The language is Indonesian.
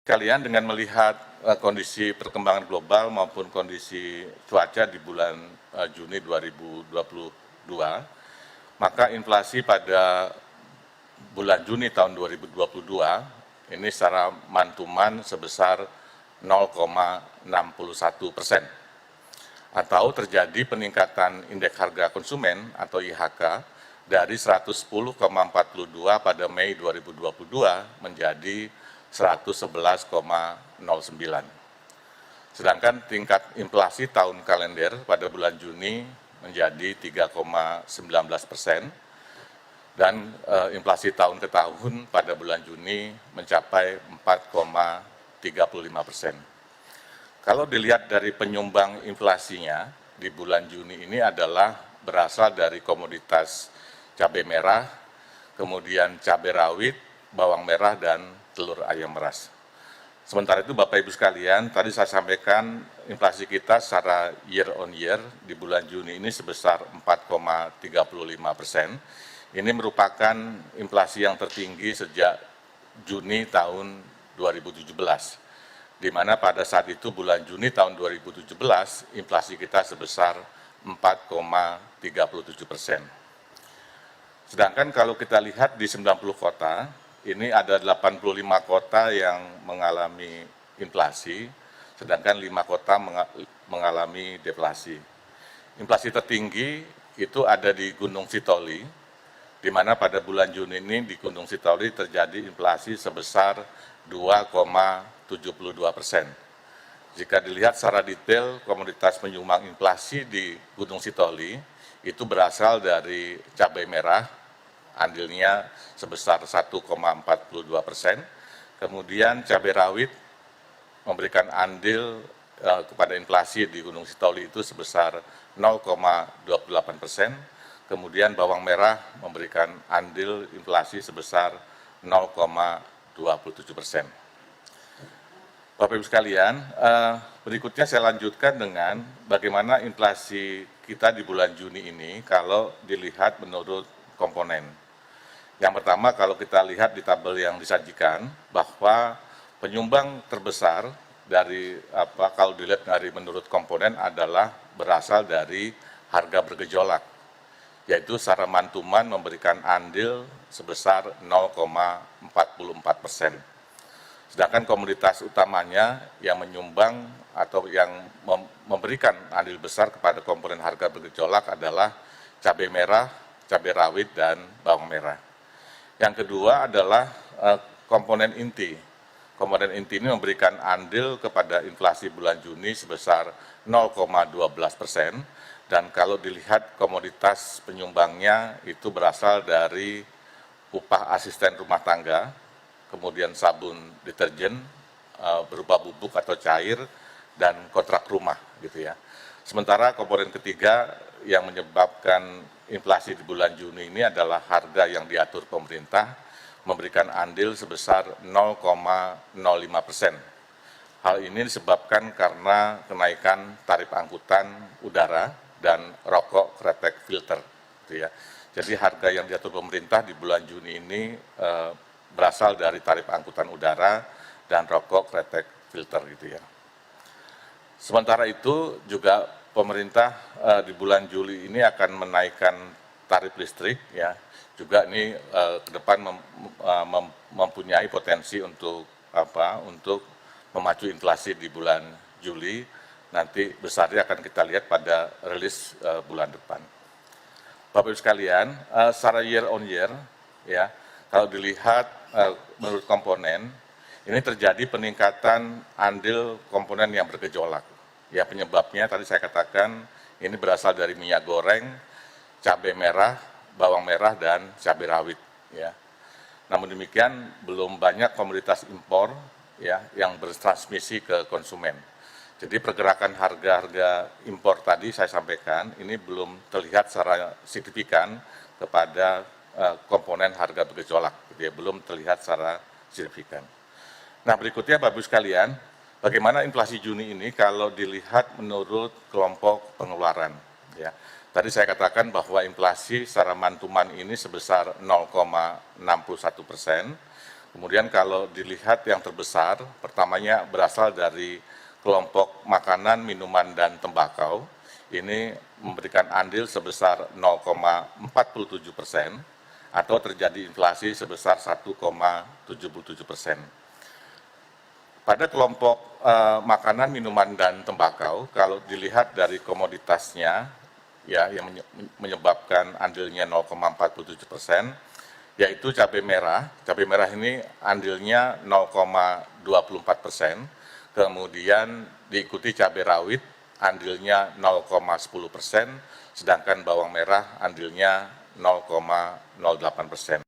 Kalian dengan melihat kondisi perkembangan global maupun kondisi cuaca di bulan Juni 2022, maka inflasi pada bulan Juni tahun 2022 ini secara mantuman sebesar 0,61%, atau terjadi peningkatan indeks harga konsumen atau IHK dari 110,42 pada Mei 2022 menjadi 111,09. Sedangkan tingkat inflasi tahun kalender pada bulan Juni menjadi 3,19%, dan inflasi tahun ke tahun pada bulan Juni mencapai 4,35%. Kalau dilihat dari penyumbang inflasinya di bulan Juni ini adalah berasal dari komoditas cabai merah, kemudian cabai rawit, bawang merah, dan telur ayam meras. Sementara itu Bapak Ibu sekalian, tadi saya sampaikan inflasi kita secara year on year di bulan Juni ini sebesar 4,35%. Ini merupakan inflasi yang tertinggi sejak Juni tahun 2017. Di mana pada saat itu bulan Juni tahun 2017 inflasi kita sebesar 4,37%. Sedangkan kalau kita lihat di 90 kota, ini ada 85 kota yang mengalami inflasi, sedangkan 5 kota mengalami deflasi. Inflasi tertinggi itu ada di Gunung Sitoli, di mana pada bulan Juni ini di Gunung Sitoli terjadi inflasi sebesar 2,72%. Jika dilihat secara detail, komoditas penyumbang inflasi di Gunung Sitoli itu berasal dari cabai merah, andilnya sebesar 1,42%, kemudian cabai rawit memberikan andil kepada inflasi di Gunung Sitoli itu sebesar 0,28%, kemudian bawang merah memberikan andil inflasi sebesar 0,27%. Bapak Ibu sekalian, berikutnya saya lanjutkan dengan bagaimana inflasi kita di bulan Juni ini kalau dilihat menurut komponen. Yang pertama, kalau kita lihat di tabel yang disajikan, bahwa penyumbang terbesar dari kalau dilihat dari menurut komponen adalah berasal dari harga bergejolak, yaitu secara mantuman memberikan andil sebesar 0,44%. Sedangkan komoditas utamanya yang menyumbang atau yang memberikan andil besar kepada komponen harga bergejolak adalah cabai merah, cabai rawit, dan bawang merah. Yang kedua adalah komponen inti. Komponen inti ini memberikan andil kepada inflasi bulan Juni sebesar 0,12%, dan kalau dilihat komoditas penyumbangnya itu berasal dari upah asisten rumah tangga, kemudian sabun deterjen berupa bubuk atau cair, dan kontrak rumah gitu ya. Sementara komponen ketiga yang menyebabkan inflasi di bulan Juni ini adalah harga yang diatur pemerintah, memberikan andil sebesar 0,05%. Hal ini disebabkan karena kenaikan tarif angkutan udara dan rokok kretek filter gitu ya. Jadi harga yang diatur pemerintah di bulan Juni ini berasal dari tarif angkutan udara dan rokok kretek filter gitu ya. Sementara itu juga pemerintah di bulan Juli ini akan menaikkan tarif listrik ya. Juga ini ke depan mempunyai potensi untuk untuk memacu inflasi di bulan Juli. Nanti besarnya akan kita lihat pada rilis bulan depan. Bapak Ibu sekalian, secara year on year ya, kalau dilihat menurut komponen, ini terjadi peningkatan andil komponen yang bergejolak. Ya, penyebabnya tadi saya katakan ini berasal dari minyak goreng, cabai merah, bawang merah, dan cabai rawit. Ya. Namun demikian belum banyak komoditas impor ya yang bertransmisi ke konsumen. Jadi pergerakan harga-harga impor tadi saya sampaikan ini belum terlihat secara signifikan kepada komponen harga bergejolak, dia belum terlihat secara signifikan. Nah berikutnya Bapak Ibu sekalian, bagaimana inflasi Juni ini kalau dilihat menurut kelompok pengeluaran. Ya. Tadi saya katakan bahwa inflasi secara mantuman ini sebesar 0,61%, Kemudian kalau dilihat yang terbesar, pertamanya berasal dari kelompok makanan, minuman, dan tembakau. Ini memberikan andil sebesar 0,47% atau terjadi inflasi sebesar 1,77%. Pada kelompok makanan, minuman, dan tembakau, kalau dilihat dari komoditasnya, ya yang menyebabkan andilnya 0,47%, yaitu cabai merah. Cabai merah ini andilnya 0,24%, kemudian diikuti cabai rawit, andilnya 0,10%, sedangkan bawang merah andilnya 0,08%.